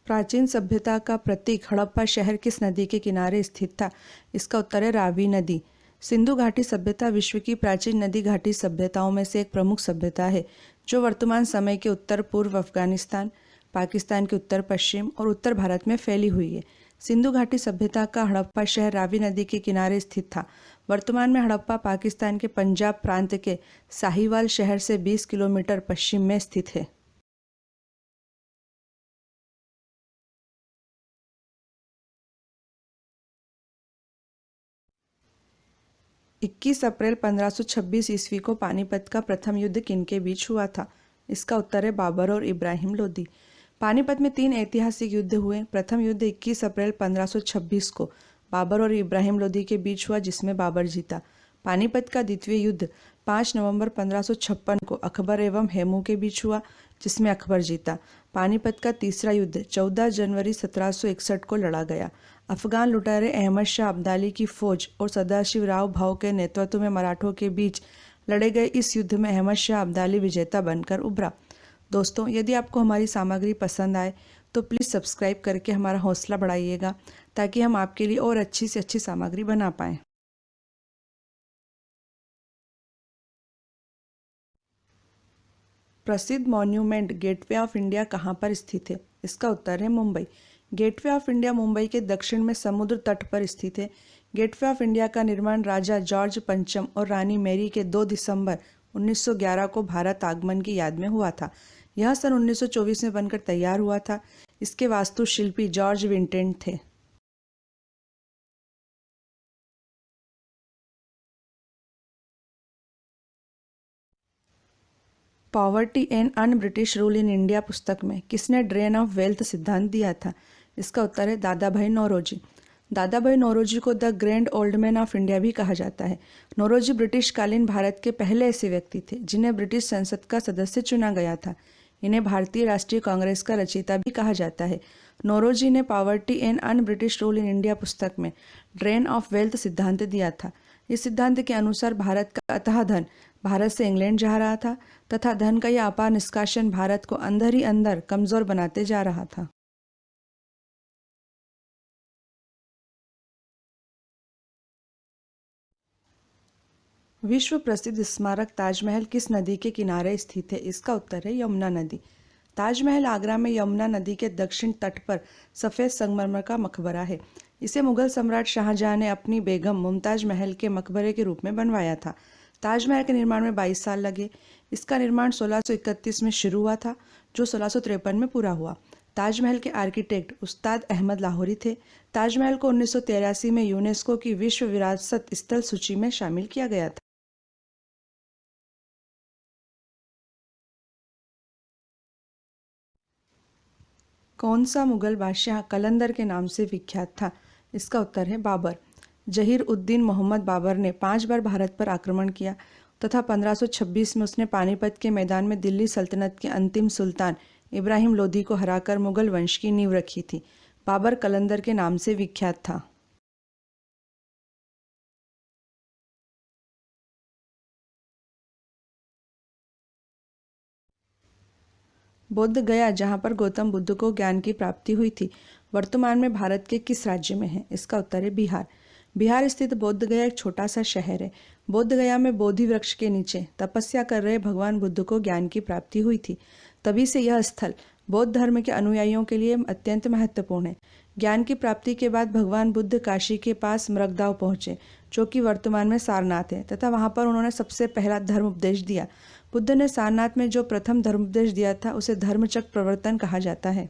प्राचीन सभ्यता का प्रतीक हड़प्पा शहर किस नदी के किनारे स्थित था? इसका उत्तर है रावी नदी। सिंधु घाटी सभ्यता विश्व की प्राचीन नदी घाटी सभ्यताओं में से एक प्रमुख सभ्यता है, जो वर्तमान समय के उत्तर पूर्व अफगानिस्तान, पाकिस्तान के उत्तर पश्चिम और उत्तर भारत में फैली हुई है। सिंधु घाटी सभ्यता का हड़प्पा शहर रावी नदी के किनारे स्थित था। वर्तमान में हड़प्पा पाकिस्तान के पंजाब प्रांत के साहिवाल शहर से 20 किलोमीटर पश्चिम में स्थित है। 21 अप्रैल 1526 ईस्वी को पानीपत का प्रथम युद्ध किनके बीच हुआ था? इसका उत्तर है बाबर और इब्राहिम लोदी। पानीपत में 3 ऐतिहासिक युद्ध हुए। प्रथम युद्ध 21 अप्रैल 1526 को बाबर और इब्राहिम लोदी के बीच हुआ, जिसमें बाबर जीता। पानीपत का द्वितीय युद्ध 5 नवंबर 1556 को अकबर एवं हेमू के बीच हुआ, जिसमें अकबर जीता। पानीपत का तीसरा युद्ध 14 जनवरी 1761 को लड़ा गया। अफगान लुटेरे अहमद शाह अब्दाली की फौज और सदाशिव राव भाऊ के नेतृत्व में मराठों के बीच लड़े गए इस युद्ध में अहमद शाह अब्दाली विजेता बनकर उभरा। दोस्तों, यदि आपको हमारी सामग्री पसंद आए तो प्लीज़ सब्सक्राइब करके हमारा हौसला बढ़ाइएगा, ताकि हम आपके लिए और अच्छी से अच्छी सामग्री बना पाएँ। प्रसिद्ध मॉन्यूमेंट गेटवे ऑफ इंडिया कहाँ पर स्थित है? इसका उत्तर है Mumbai. Gateway of India Mumbai के दक्षिण में समुद्र तट पर स्थित है। गेटवे ऑफ इंडिया का निर्माण राजा जॉर्ज पंचम और रानी मैरी के 2 दिसंबर 1911 को भारत आगमन की याद में हुआ था। यह सन 1924 में बनकर तैयार हुआ था। इसके वास्तुशिल्पी जॉर्ज विंटेंट थे। Poverty and un British rule in India पुस्तक में किसने ड्रेन ऑफ वेल्थ सिद्धांत दिया था? इसका उत्तर है दादा भाई नौरोजी। दादा भाई नौरोजी को the grand old man of India भी कहा जाता है। नौरोजी ब्रिटिश कालीन भारत के पहले ऐसे व्यक्ति थे जिन्हें ब्रिटिश संसद का सदस्य चुना गया था। इन्हें भारतीय राष्ट्रीय कांग्रेस का रचयिता भी कहा जाता है। नौरोजी ने poverty and un British rule in India पुस्तक में ड्रेन ऑफ वेल्थ सिद्धांत दिया था। इस सिद्धांत के अनुसार भारत का अथाह धन भारत से इंग्लैंड जा रहा था तथा धन का यह अपार निष्कासन भारत को अंदर ही अंदर कमजोर बनाते जा रहा था। विश्व प्रसिद्ध स्मारक ताजमहल किस नदी के किनारे स्थित है? इसका उत्तर है यमुना नदी। ताजमहल आगरा में यमुना नदी के दक्षिण तट पर सफ़ेद संगमरमर का मकबरा है। इसे मुगल सम्राट शाहजहां ने अपनी बेगम मुमताज महल के मकबरे के रूप में बनवाया था। ताजमहल के निर्माण में 22 साल लगे। इसका निर्माण 1631 में शुरू हुआ था, जो 1653 में पूरा हुआ। ताजमहल के आर्किटेक्ट उस्ताद अहमद लाहौरी थे। ताजमहल को 1983 में यूनेस्को की विश्व विरासत स्थल सूची में शामिल किया गया था। कौन सा मुगल बादशाह कलंदर के नाम से विख्यात था? इसका उत्तर है बाबर। जहीर उद्दीन मोहम्मद बाबर ने 5 बार भारत पर आक्रमण किया तथा 1526 में उसने पानीपत के मैदान में दिल्ली सल्तनत के अंतिम सुल्तान इब्राहिम लोदी को हराकर मुगल वंश की नींव रखी थी। बाबर कलंदर के नाम से विख्यात था। बोध गया, जहाँ पर गौतम बुद्ध को ज्ञान की प्राप्ति हुई थी, वर्तमान में भारत के किस राज्य में है? इसका उत्तर है बिहार। बिहार स्थित बोध गया एक छोटा सा शहर है। बोध गया में बोधि वृक्ष के नीचे तपस्या कर रहे भगवान बुद्ध को ज्ञान की प्राप्ति हुई थी। तभी से यह स्थल बौद्ध धर्म के अनुयायियों के लिए अत्यंत महत्वपूर्ण है। ज्ञान की प्राप्ति के बाद भगवान बुद्ध काशी के पास मृगदाव पहुंचे, जो कि वर्तमान में सारनाथ है, तथा वहां पर उन्होंने सबसे पहला धर्म उपदेश दिया। बुद्ध ने सारनाथ में जो प्रथम धर्मोपदेश दिया था, उसे धर्मचक्र प्रवर्तन कहा जाता है।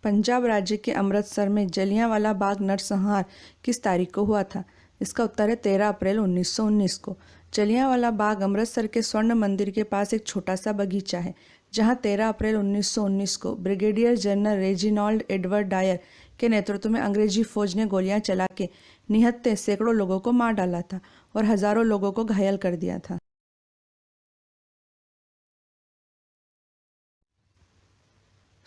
पंजाब राज्य के अमृतसर में जलियांवाला बाग नरसंहार किस तारीख को हुआ था? इसका उत्तर है 13 अप्रैल 1919 को। जलियांवाला बाग अमृतसर के स्वर्ण मंदिर के पास एक छोटा सा बगीचा है, जहां 13 अप्रैल 1919 को brigadier general Reginald Edward Dyer के नेतृत्व में अंग्रेजी फौज ने गोलियां चला के निहत्थे सैकड़ों लोगों को मार डाला था और हजारों लोगों को घायल कर दिया था।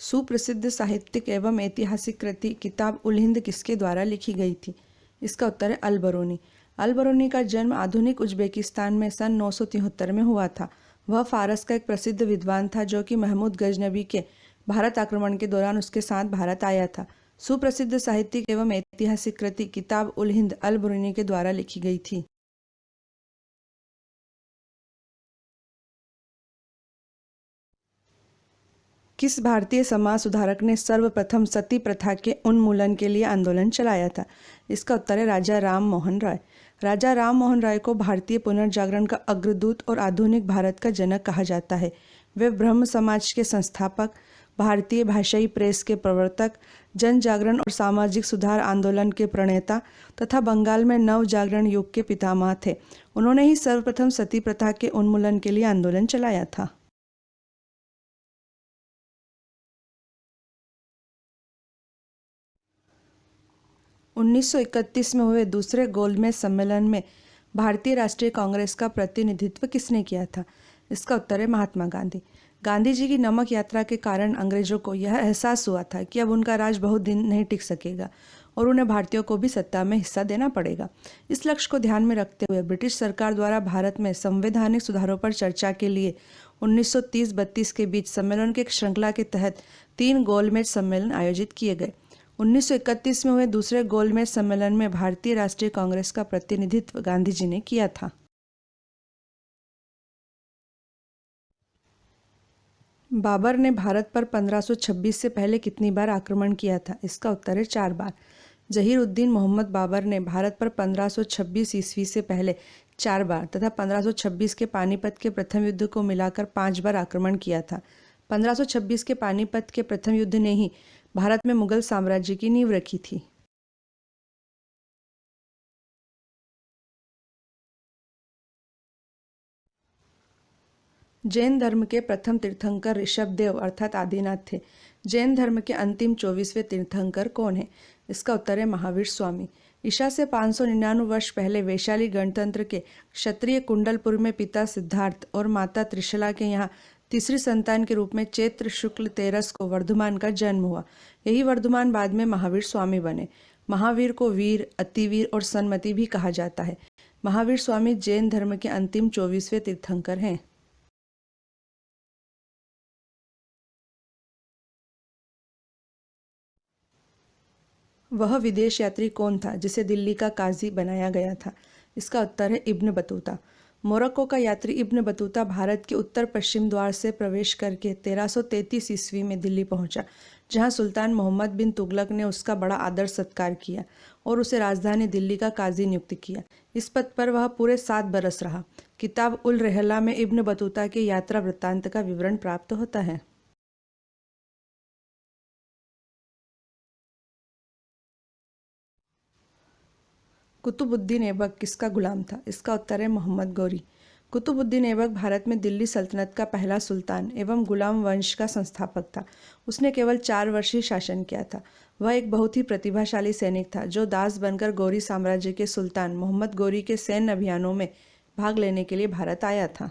सुप्रसिद्ध साहित्यिक एवं ऐतिहासिक कृति किताब उल हिंद किसके द्वारा लिखी गई थी? इसका उत्तर है अल बरूनी। अल बरूनी का जन्म आधुनिक उज्बेकिस्तान में सन 973 में हुआ था। वह फारस का एक प्रसिद्ध विद्वान था जो कि महमूद गजनबी के भारत आक्रमण के दौरान उसके साथ भारत आया था। सुप्रसिद्ध साहित्यिक एवं ऐतिहासिक कृति किताब उल हिंद अल बरूनी के द्वारा लिखी गई थी। किस भारतीय समाज सुधारक ने सर्वप्रथम सती प्रथा के उन्मूलन के लिए आंदोलन चलाया था? इसका उत्तर है राजा राम मोहन राय। राजा राम मोहन राय को भारतीय पुनर्जागरण का अग्रदूत और आधुनिक भारत का जनक कहा जाता है। वे ब्रह्म समाज के संस्थापक, भारतीय भाषाई प्रेस के प्रवर्तक, जन जागरण और सामाजिक सुधार आंदोलन के प्रणेता तथा बंगाल में नव जागरण युग के पितामह थे। उन्होंने ही सर्वप्रथम सती प्रथा के उन्मूलन के लिए आंदोलन चलाया था। 1931 में हुए दूसरे गोलमेज सम्मेलन में भारतीय राष्ट्रीय कांग्रेस का प्रतिनिधित्व किसने किया था? इसका उत्तर है महात्मा गांधी। गांधी जी की नमक यात्रा के कारण अंग्रेजों को यह एहसास हुआ था कि अब उनका राज बहुत दिन नहीं टिक सकेगा और उन्हें भारतीयों को भी सत्ता में हिस्सा देना पड़ेगा। इस लक्ष्य को ध्यान में रखते हुए ब्रिटिश सरकार द्वारा भारत में संवैधानिक सुधारों पर चर्चा के लिए 1930-32 के बीच सम्मेलन के एक श्रृंखला के तहत 3 गोलमेज सम्मेलन आयोजित किए गए। 1931 में हुए दूसरे गोलमेज सम्मेलन में भारतीय राष्ट्रीय कांग्रेस का प्रतिनिधित्व गांधी जी ने किया था। बाबर ने भारत पर 1526 से पहले कितनी बार आक्रमण किया था? इसका उत्तर है 4 बार। जहीर उद्दीन मोहम्मद बाबर ने भारत पर 1526 ईस्वी से पहले 4 बार तथा 1526 के पानीपत के प्रथम युद्ध को मिलाकर 5 बार आक्रमण किया था। 1526 के पानीपत के प्रथम युद्ध ने ही भारत में मुगल साम्राज्य की नींव रखी थी। जैन धर्म के प्रथम तीर्थंकर ऋषभदेव अर्थात आदिनाथ थे। जैन धर्म के अंतिम 24वें तीर्थंकर कौन है? इसका उत्तर है महावीर स्वामी। ईसा से 599 वर्ष पहले वैशाली गणतंत्र के क्षत्रिय कुंडलपुर में पिता सिद्धार्थ और माता त्रिशला के यहाँ तीसरी संतान के रूप में चैत्र शुक्ल 13 को वर्धमान का जन्म हुआ। यही वर्धमान बाद में महावीर स्वामी बने। महावीर को वीर, अतिवीर और सन्मति भी कहा जाता है। महावीर स्वामी जैन धर्म के अंतिम 24वें तीर्थंकर हैं। वह विदेश यात्री कौन था जिसे दिल्ली का काजी बनाया गया था? इसका उत्तर है इब्न बतूता। मोरक्को का यात्री इब्न बतूता भारत के उत्तर पश्चिम द्वार से प्रवेश करके 1333 ईस्वी में दिल्ली पहुंचा, जहां सुल्तान मोहम्मद बिन तुगलक ने उसका बड़ा आदर सत्कार किया और उसे राजधानी दिल्ली का काजी नियुक्त किया। इस पद पर वह पूरे 7 बरस रहा। किताब उल रहला में इब्न बतूता के यात्रा वृत्तांत का विवरण प्राप्त होता है। कुतुबुद्दीन ऐबक किसका गुलाम था? इसका उत्तर है मोहम्मद गौरी। कुतुबुद्दीन ऐबक भारत में दिल्ली सल्तनत का पहला सुल्तान एवं गुलाम वंश का संस्थापक था। उसने केवल 4 वर्ष ही शासन किया था। वह एक बहुत ही प्रतिभाशाली सैनिक था जो दास बनकर गौरी साम्राज्य के सुल्तान मोहम्मद गौरी के सैन्य अभियानों में भाग लेने के लिए भारत आया था।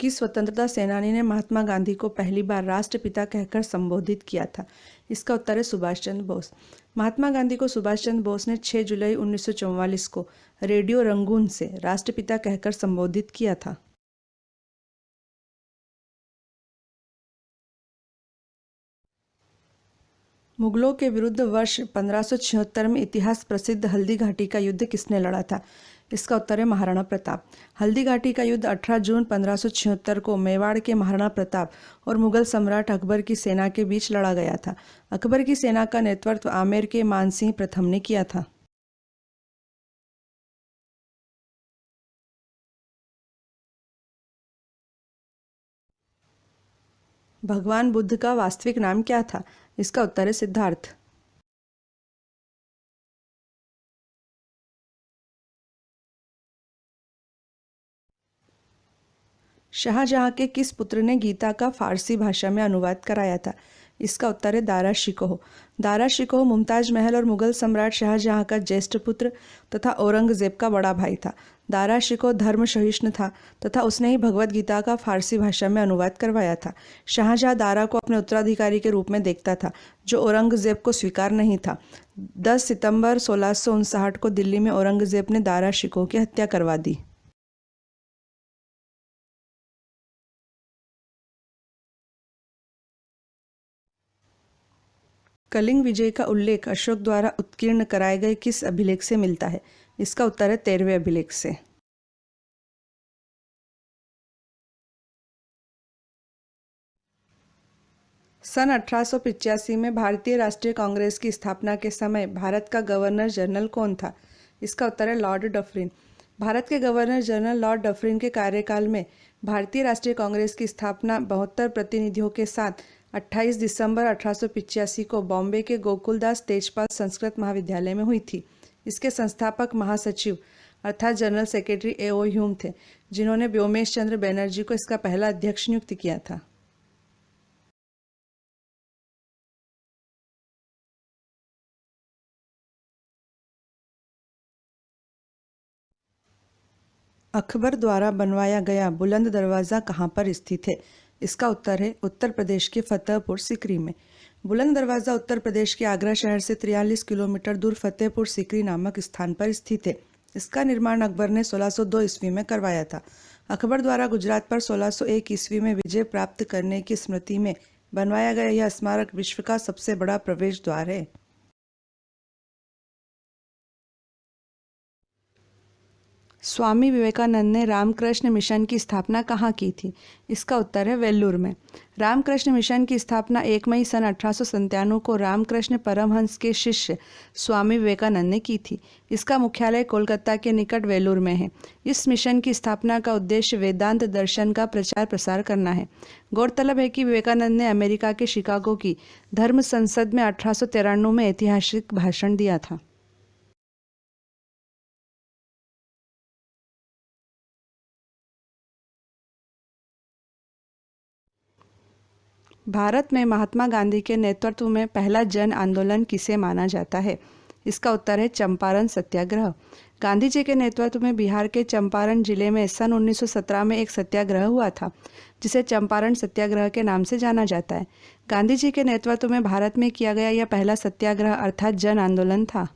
किस स्वतंत्रता सेनानी ने महात्मा गांधी को पहली बार राष्ट्रपिता कहकर संबोधित किया था? इसका उत्तर है सुभाष चंद्र बोस। महात्मा गांधी को सुभाष चंद्र बोस ने 6 जुलाई 1944 को रेडियो रंगून से राष्ट्रपिता कहकर संबोधित किया था। मुगलों के विरुद्ध वर्ष 1576 में इतिहास प्रसिद्ध हल्दी घाटी का युद्ध किसने लड़ा था? इसका उत्तर है महाराणा प्रताप। हल्दी घाटी का युद्ध 18 जून 1576 को मेवाड़ के महाराणा प्रताप और मुगल सम्राट अकबर की सेना के बीच लड़ा गया था। अकबर की सेना का नेतृत्व आमेर के मानसिंह प्रथम ने किया था। भगवान बुद्ध का वास्तविक नाम क्या था? इसका उत्तर है सिद्धार्थ। शाहजहां के किस पुत्र ने गीता का फारसी भाषा में अनुवाद कराया था? इसका उत्तर है दारा शिकोह। दारा शिकोह मुमताज महल और मुगल सम्राट शाहजहां का ज्येष्ठ पुत्र तथा औरंगजेब का बड़ा भाई था। दारा शिकोह धर्म सहिष्णु था तथा उसने ही भगवत गीता का फारसी भाषा में अनुवाद करवाया था। शाहजहां दारा को अपने उत्तराधिकारी के रूप में देखता था, जो औरंगजेब को स्वीकार नहीं था। 10 सितंबर 1659 को दिल्ली में औरंगजेब ने दारा शिकोह की हत्या करवा दी। कलिंग विजय का उल्लेख अशोक द्वारा उत्कीर्ण कराए गए किस अभिलेख से मिलता है? इसका उत्तर है 13वें अभिलेख से। सन 1885 में भारतीय राष्ट्रीय कांग्रेस की स्थापना के समय भारत का गवर्नर जनरल कौन था? इसका उत्तर है लॉर्ड डफरिन। भारत के गवर्नर जनरल लॉर्ड डफरिन के कार्यकाल में भारतीय राष्ट्रीय कांग्रेस की स्थापना 72 प्रतिनिधियों के साथ 28 दिसंबर 1885 को बॉम्बे के गोकुलदास तेजपाल संस्कृत महाविद्यालय में हुई थी। इसके संस्थापक महासचिव अर्थात जनरल सेक्रेटरी A.O. ह्यूम थे, जिन्होंने व्योमेश चंद्र बनर्जी को इसका पहला अध्यक्ष नियुक्त किया था। अकबर द्वारा बनवाया गया बुलंद दरवाज़ा कहाँ पर स्थित है? इसका उत्तर है उत्तर प्रदेश के फतेहपुर सीकरी में। बुलंद दरवाज़ा उत्तर प्रदेश के आगरा शहर से 43 किलोमीटर दूर फतेहपुर सीकरी नामक स्थान पर स्थित है। इसका निर्माण अकबर ने 1602 ईस्वी में करवाया था। अकबर द्वारा गुजरात पर 1601 ईस्वी में विजय प्राप्त करने की स्मृति में बनवाया गया यह स्मारक विश्व का सबसे बड़ा प्रवेश द्वार है। स्वामी विवेकानंद ने रामकृष्ण मिशन की स्थापना कहाँ की थी? इसका उत्तर है वेल्लूर में। रामकृष्ण मिशन की स्थापना 1 मई सन 1897 को रामकृष्ण परमहंस के शिष्य स्वामी विवेकानंद ने की थी। इसका मुख्यालय कोलकाता के निकट वेल्लूर में है। इस मिशन की स्थापना का उद्देश्य वेदांत दर्शन का प्रचार प्रसार करना है। गौरतलब है कि विवेकानंद ने अमेरिका के शिकागो की धर्म संसद में 1893 में ऐतिहासिक भाषण दिया था। भारत में महात्मा गांधी के नेतृत्व में पहला जन आंदोलन किसे माना जाता है? इसका उत्तर है चंपारण सत्याग्रह। गांधी जी के नेतृत्व में बिहार के चंपारण जिले में सन 1917 में एक सत्याग्रह हुआ था, जिसे चंपारण सत्याग्रह के नाम से जाना जाता है। गांधी जी के नेतृत्व में भारत में किया गया यह पहला सत्याग्रह अर्थात जन आंदोलन था।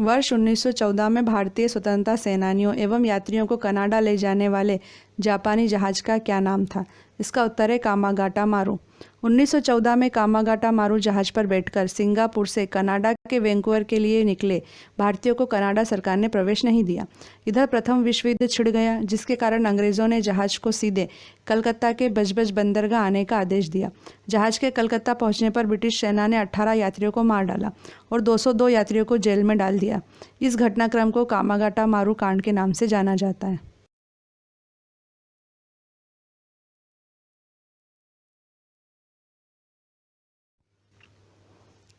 वर्ष 1914 में भारतीय स्वतंत्रता सेनानियों एवं यात्रियों को कनाडा ले जाने वाले जापानी जहाज का क्या नाम था? इसका उत्तर है कामागाटा मारू। 1914 में कामागाटा मारू जहाज पर बैठकर सिंगापुर से कनाडा के वैंकूवर के लिए निकले भारतीयों को कनाडा सरकार ने प्रवेश नहीं दिया। इधर प्रथम विश्व युद्ध छिड़ गया, जिसके कारण अंग्रेजों ने जहाज को सीधे कलकत्ता के बजबज बंदरगाह आने का आदेश दिया। जहाज के कलकत्ता पहुंचने पर ब्रिटिश सेना ने 18 यात्रियों को मार डाला और 202 यात्रियों को जेल में डाल दिया। इस घटनाक्रम को कामागाटा मारू कांड के नाम से जाना जाता है।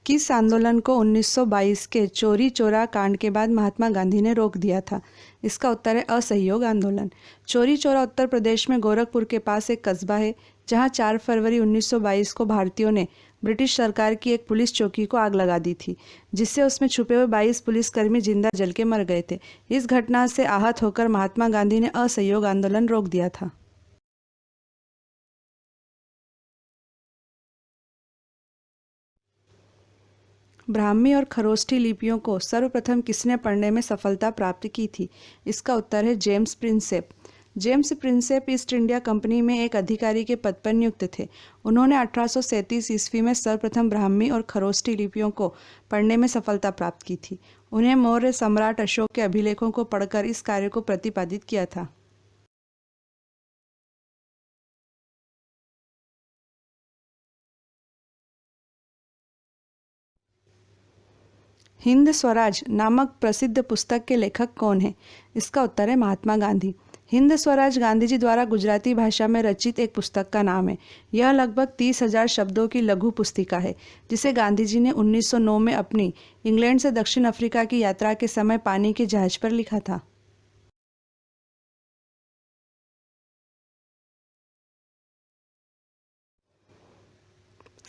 किस आंदोलन को 1922 के चोरी चोरा कांड के बाद महात्मा गांधी ने रोक दिया था? इसका उत्तर है असहयोग आंदोलन। चोरी चोरा उत्तर प्रदेश में गोरखपुर के पास एक कस्बा है, जहां 4 फरवरी 1922 को भारतीयों ने ब्रिटिश सरकार की एक पुलिस चौकी को आग लगा दी थी, जिससे उसमें छुपे हुए 22 पुलिसकर्मी जिंदा जल के मर गए थे। इस घटना से आहत होकर महात्मा गांधी ने असहयोग आंदोलन रोक दिया था। ब्राह्मी और खरोष्ठी लिपियों को सर्वप्रथम किसने पढ़ने में सफलता प्राप्त की थी? इसका उत्तर है James Prinsep. James Prinsep east India company में एक अधिकारी के पद पर नियुक्त थे। उन्होंने 1837 ईस्वी में सर्वप्रथम ब्राह्मी और खरोष्ठी लिपियों को पढ़ने में सफलता प्राप्त की थी। उन्हें मौर्य सम्राट अशोक के अभिलेखों को पढ़कर इस कार्य को प्रतिपादित किया था। हिंद स्वराज नामक प्रसिद्ध पुस्तक के लेखक कौन है? इसका उत्तर है महात्मा गांधी। हिंद स्वराज गांधी जी द्वारा गुजराती भाषा में रचित एक पुस्तक का नाम है। यह लगभग 30,000 शब्दों की लघु पुस्तिका है, जिसे गांधी जी ने 1909 में अपनी इंग्लैंड से दक्षिण अफ्रीका की यात्रा के समय पानी के जहाज पर लिखा था।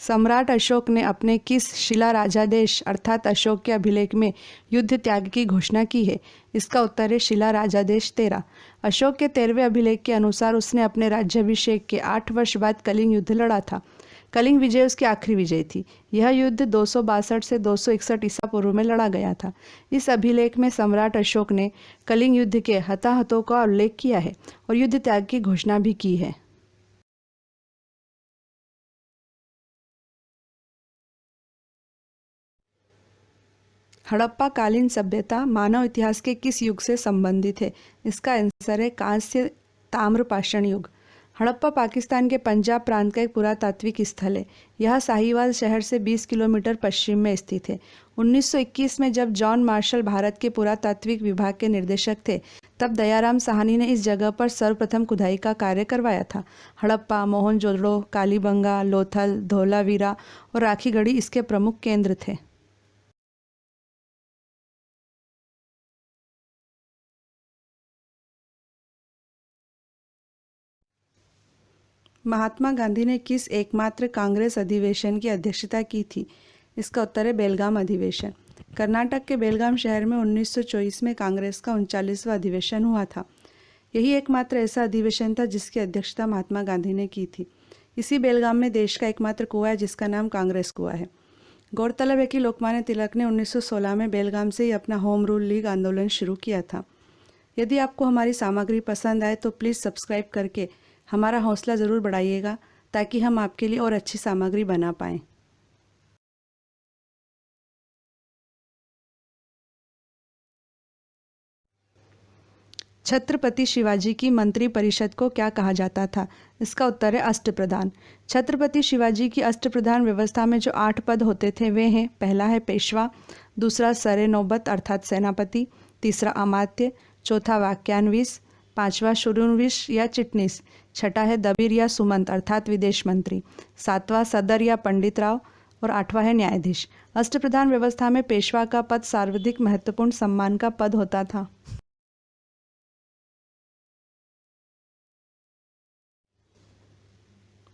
सम्राट अशोक ने अपने किस शिला राजादेश अर्थात अशोक के अभिलेख में युद्ध त्याग की घोषणा की है? इसका उत्तर है शिला राजादेश 13। अशोक के 13वें अभिलेख के अनुसार उसने अपने राज्याभिषेक के 8 वर्ष बाद कलिंग युद्ध लड़ा था। कलिंग विजय उसकी आखिरी विजय थी। यह युद्ध 262 से 261 ईसा पूर्व में लड़ा गया था। इस अभिलेख में सम्राट अशोक ने कलिंग युद्ध के हताहतों का उल्लेख किया है और युद्ध त्याग की घोषणा भी की है। हड़प्पा कालीन सभ्यता मानव इतिहास के किस युग से संबंधित है? इसका आंसर है कांस्य ताम्र पाषाण युग। हड़प्पा पाकिस्तान के पंजाब प्रांत का एक पुरातात्विक स्थल है। यह साहिवाल शहर से 20 किलोमीटर पश्चिम में स्थित है। 1921 में जब जॉन मार्शल भारत के पुरातात्विक विभाग के निर्देशक थे, तब दयाराम साहनी ने इस जगह पर सर्वप्रथम खुदाई का कार्य करवाया था। हड़प्पा, मोहनजोदड़ो, कालीबंगा, लोथल, धोलावीरा और राखीगढ़ी इसके प्रमुख केंद्र थे। महात्मा गांधी ने किस एकमात्र कांग्रेस अधिवेशन की अध्यक्षता की थी? इसका उत्तर है बेलगाम अधिवेशन। कर्नाटक के बेलगाम शहर में 1924 में कांग्रेस का 39वां अधिवेशन हुआ था। यही एकमात्र ऐसा अधिवेशन था जिसकी अध्यक्षता महात्मा गांधी ने की थी। इसी बेलगाम में देश का एकमात्र कुआं है जिसका नाम कांग्रेस कुआं है। गौरतलब है कि लोकमान्य तिलक ने 1916 में बेलगाम से ही अपना होम रूल लीग आंदोलन शुरू किया था। यदि आपको हमारी सामग्री पसंद आए तो प्लीज़ सब्सक्राइब करके हमारा हौसला ज़रूर बढ़ाइएगा, ताकि हम आपके लिए और अच्छी सामग्री बना पाएँ। छत्रपति शिवाजी की मंत्री परिषद को क्या कहा जाता था? इसका उत्तर है अष्टप्रधान। छत्रपति शिवाजी की अष्टप्रधान व्यवस्था में जो 8 पद होते थे वे हैं: पहला है पेशवा, दूसरा सरे नौबत अर्थात सेनापति, तीसरा अमात्य, चौथा वाक्यान्विस, पांचवा शुरूनविश या चिटनीस, छठा है दबीर या सुमंत अर्थात विदेश मंत्री, सातवां सदर या पंडित राव और आठवां है न्यायाधीश। अष्टप्रधान व्यवस्था में पेशवा का पद सर्वाधिक महत्वपूर्ण सम्मान का पद होता था।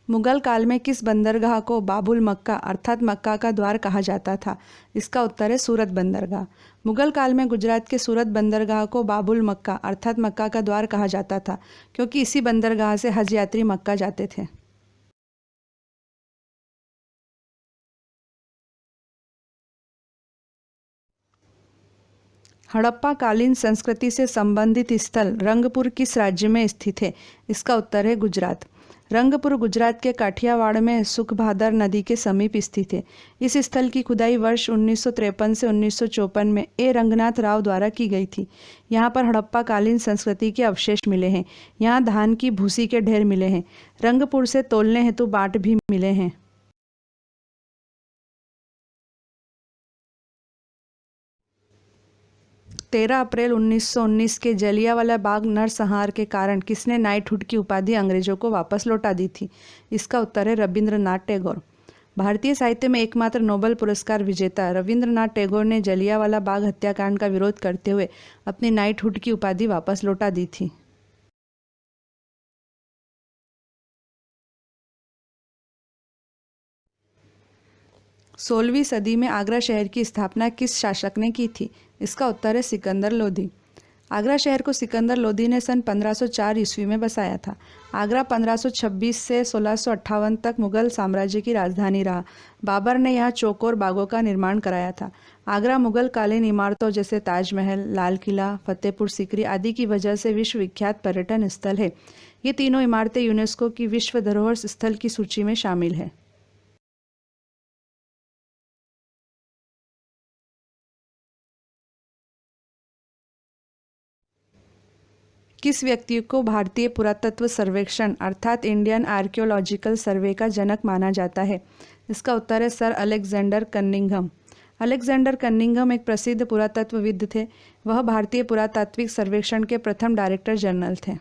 मुगल काल में किस बंदरगाह को बाबुल मक्का अर्थात मक्का का द्वार कहा जाता था? इसका उत्तर है सूरत बंदरगाह। मुगल काल में गुजरात के सूरत बंदरगाह को बाबुल मक्का अर्थात मक्का का द्वार कहा जाता था, क्योंकि इसी बंदरगाह से हज यात्री मक्का जाते थे। हड़प्पा कालीन संस्कृति से संबंधित स्थल रंगपुर किस राज्य में स्थित है? इसका उत्तर है गुजरात। रंगपुर गुजरात के काठियावाड़ में सुखभादर नदी के समीप स्थित है। इस स्थल की खुदाई वर्ष 1953 से 1954 में ए रंगनाथ राव द्वारा की गई थी। यहाँ पर हड़प्पा कालीन संस्कृति के अवशेष मिले हैं। यहाँ धान की भूसी के ढेर मिले हैं। रंगपुर से तोलने हेतु बाट भी मिले हैं। 13 अप्रैल 1919 के जलियांवाला बाग नरसंहार के कारण किसने नाइटहुड की उपाधि अंग्रेजों को वापस लौटा दी थी? इसका उत्तर है रविंद्रनाथ टैगोर। भारतीय साहित्य में एकमात्र नोबेल पुरस्कार विजेता रविंद्रनाथ टैगोर ने जलियांवाला बाग हत्याकांड का विरोध करते हुए अपनी नाइटहुड की उपाधि वापस लौटा दी थी। सोलहवीं सदी में आगरा शहर की स्थापना किस शासक ने की थी? इसका उत्तर है सिकंदर लोधी। आगरा शहर को सिकंदर लोधी ने सन 1504 ईस्वी में बसाया था। आगरा 1526 से 1658 तक मुगल साम्राज्य की राजधानी रहा। बाबर ने यहाँ चौकोर बागों का निर्माण कराया था। आगरा मुगल कालीन इमारतों जैसे ताजमहल, लाल किला, फतेहपुर सीकरी आदि की वजह से विश्वविख्यात पर्यटन स्थल है। ये तीनों इमारतें यूनेस्को की विश्व धरोहर स्थल की सूची में शामिल है। किस व्यक्ति को भारतीय पुरातत्व सर्वेक्षण अर्थात इंडियन आर्कियोलॉजिकल सर्वे का जनक माना जाता है? इसका उत्तर है sir Alexander Cunningham. Alexander Cunningham एक प्रसिद्ध पुरातत्वविद थे। वह भारतीय पुरातात्विक सर्वेक्षण के प्रथम डायरेक्टर जनरल थे।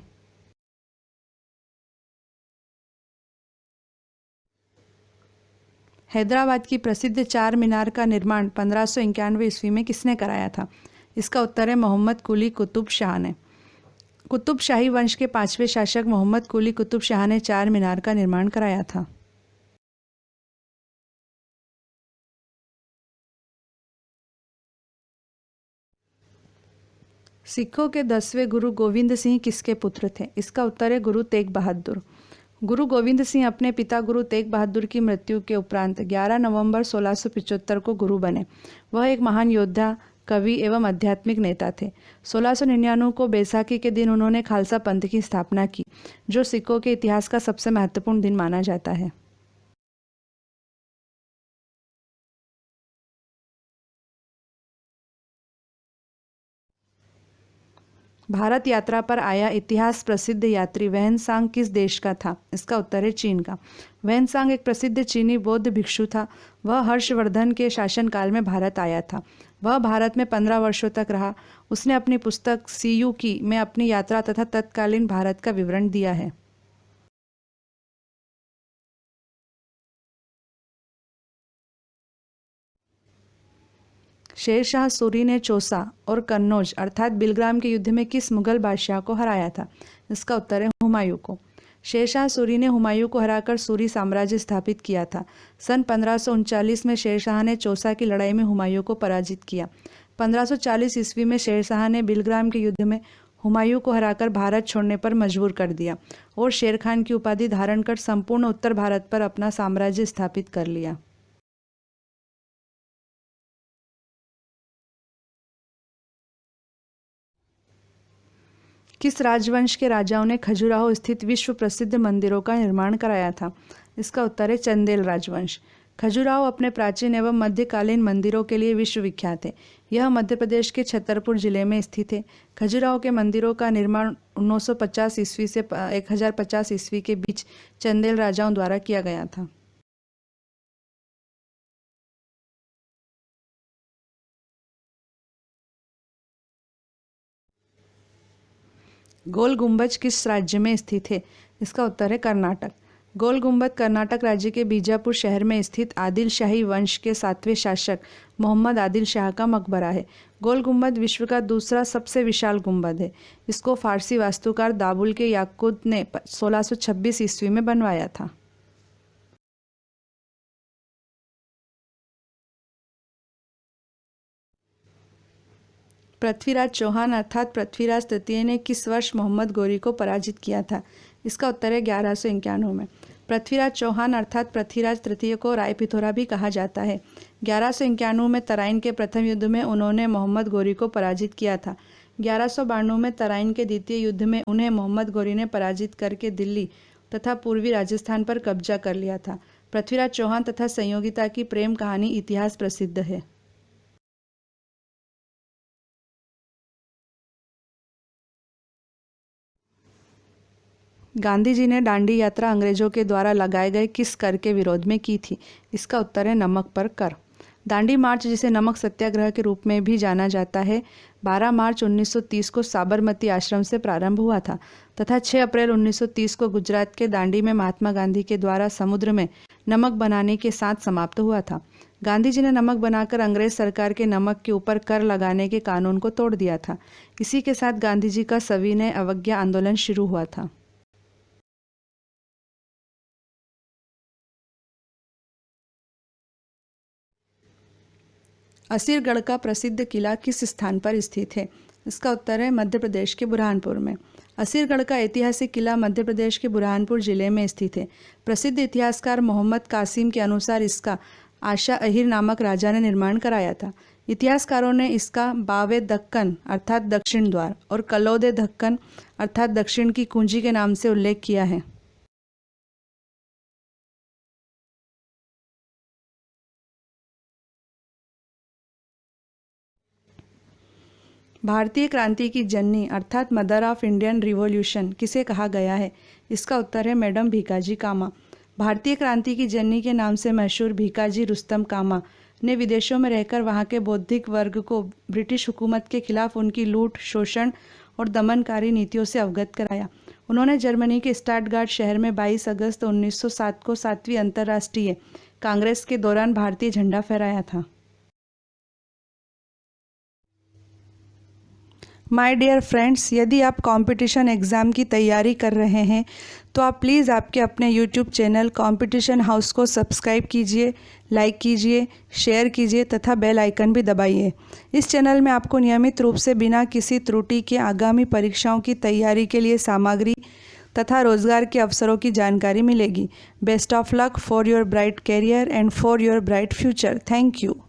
हैदराबाद की प्रसिद्ध चार मीनार का निर्माण 1591 ईस्वी में किसने कराया था? इसका उत्तर है मोहम्मद कुली कुतुब शाह ने। कुतुब शाही वंश के 5वें शासक मोहम्मद कुली कुतुब शाह ने चार मीनार का निर्माण कराया था। सिखों के 10वें गुरु गोविंद सिंह किसके पुत्र थे? इसका उत्तर है गुरु तेग बहादुर। गुरु गोविंद सिंह अपने पिता गुरु तेग बहादुर की मृत्यु के उपरांत 11 नवंबर 1675 को गुरु बने। वह एक महान योद्धा, कवि एवं आध्यात्मिक नेता थे। 1699 को बैसाखी के दिन उन्होंने खालसा पंथ की स्थापना की, जो सिखों के इतिहास का सबसे महत्वपूर्ण दिन माना जाता है। भारत यात्रा पर आया इतिहास प्रसिद्ध यात्री वैनसांग किस देश का था? इसका उत्तर है चीन का। वैनसांग एक प्रसिद्ध चीनी बौद्ध भिक्षु था। वह हर्षवर्धन के शासनकाल में भारत आया था। वह भारत में 15 वर्षों तक रहा। उसने अपनी पुस्तक सीयूकी में अपनी यात्रा तथा तत्कालीन भारत का विवरण दिया है। शेरशाह सूरी ने चौसा और कन्नौज अर्थात बिलग्राम के युद्ध में किस मुगल बादशाह को हराया था? इसका उत्तर है हुमायूं को। शेरशाह सूरी ने हुमायूं को हराकर सूरी साम्राज्य स्थापित किया था। सन 1539 में शेरशाह ने चौसा की लड़ाई में हुमायूं को पराजित किया। 1540 ईस्वी में शेरशाह ने बिलग्राम के युद्ध में हुमायूं को हराकर भारत छोड़ने पर मजबूर कर दिया और शेर खान की उपाधि धारण कर संपूर्ण उत्तर भारत पर अपना साम्राज्य स्थापित कर लिया। किस राजवंश के राजाओं ने खजुराहो स्थित विश्व प्रसिद्ध मंदिरों का निर्माण कराया था? इसका उत्तर है चंदेल राजवंश। खजुराहो अपने प्राचीन एवं मध्यकालीन मंदिरों के लिए विश्वविख्यात है। यह मध्य प्रदेश के छतरपुर जिले में स्थित है। खजुराहो के मंदिरों का निर्माण 950 ईस्वी से 1050 ईस्वी के बीच चंदेल राजाओं द्वारा किया गया था। गोल गुंबज किस राज्य में स्थित है? इसका उत्तर है कर्नाटक। गोल गुंबद कर्नाटक राज्य के बीजापुर शहर में स्थित आदिल शाही वंश के 7वें शासक मोहम्मद आदिल शाह का मकबरा है। गोल गुंबद विश्व का दूसरा सबसे विशाल गुंबद है। इसको फारसी वास्तुकार दाबुल के याकूत ने 1626 ईस्वी में बनवाया था। पृथ्वीराज चौहान अर्थात पृथ्वीराज तृतीय ने किस वर्ष मोहम्मद गौरी को पराजित किया था? इसका उत्तर है 1191 में। पृथ्वीराज चौहान अर्थात पृथ्वीराज तृतीय को रायपिथौरा भी कहा जाता है। 1191 में तराइन के प्रथम युद्ध में उन्होंने मोहम्मद गौरी को पराजित किया था। 1192 में तराइन के द्वितीय युद्ध में उन्हें मोहम्मद गौरी ने पराजित करके दिल्ली तथा पूर्वी राजस्थान पर कब्जा कर लिया था। पृथ्वीराज चौहान तथा संयोगिता की प्रेम कहानी इतिहास प्रसिद्ध है। गांधी जी ने दांडी यात्रा अंग्रेजों के द्वारा लगाए गए किस कर के विरोध में की थी? इसका उत्तर है नमक पर कर। दांडी मार्च, जिसे नमक सत्याग्रह के रूप में भी जाना जाता है, 12 मार्च 1930 को साबरमती आश्रम से प्रारंभ हुआ था तथा 6 अप्रैल 1930 को गुजरात के दांडी में महात्मा गांधी के द्वारा समुद्र में नमक बनाने के साथ समाप्त हुआ था। गांधी जी ने नमक बनाकर अंग्रेज सरकार के नमक के ऊपर कर लगाने के कानून को तोड़ दिया था। इसी के साथ गांधी जी का सविनय अवज्ञा आंदोलन शुरू हुआ था। असीरगढ़ का प्रसिद्ध किला किस स्थान पर स्थित है? इसका उत्तर है मध्य प्रदेश के बुरहानपुर में। असीरगढ़ का ऐतिहासिक किला मध्य प्रदेश के बुरहानपुर जिले में स्थित है। प्रसिद्ध इतिहासकार मोहम्मद कासिम के अनुसार इसका आशा अहिर नामक राजा ने निर्माण कराया था। इतिहासकारों ने इसका बावे दक्कन अर्थात दक्षिण द्वार और कलौदे दक्कन अर्थात दक्षिण की कुंजी के नाम से उल्लेख किया है। भारतीय क्रांति की जननी अर्थात मदर ऑफ इंडियन रिवॉल्यूशन किसे कहा गया है? इसका उत्तर है मैडम भीकाजी कामा। भारतीय क्रांति की जननी के नाम से मशहूर भीकाजी रुस्तम कामा ने विदेशों में रहकर वहां के बौद्धिक वर्ग को ब्रिटिश हुकूमत के खिलाफ उनकी लूट, शोषण और दमनकारी नीतियों से अवगत कराया। उन्होंने जर्मनी के स्टटगार्ट शहर में 22 अगस्त 1907 को 7वीं अंतर्राष्ट्रीय कांग्रेस के दौरान भारतीय झंडा फहराया था? माय डियर फ्रेंड्स, यदि आप कंपटीशन एग्ज़ाम की तैयारी कर रहे हैं तो आप प्लीज़ आपके अपने यूट्यूब चैनल कंपटीशन हाउस को सब्सक्राइब कीजिए, लाइक कीजिए, शेयर कीजिए तथा बेल आइकन भी दबाइए। इस चैनल में आपको नियमित रूप से बिना किसी त्रुटि के आगामी परीक्षाओं की तैयारी के लिए सामग्री तथा रोजगार के अवसरों की जानकारी मिलेगी। Best of luck for your bright career and for your bright future. Thank you.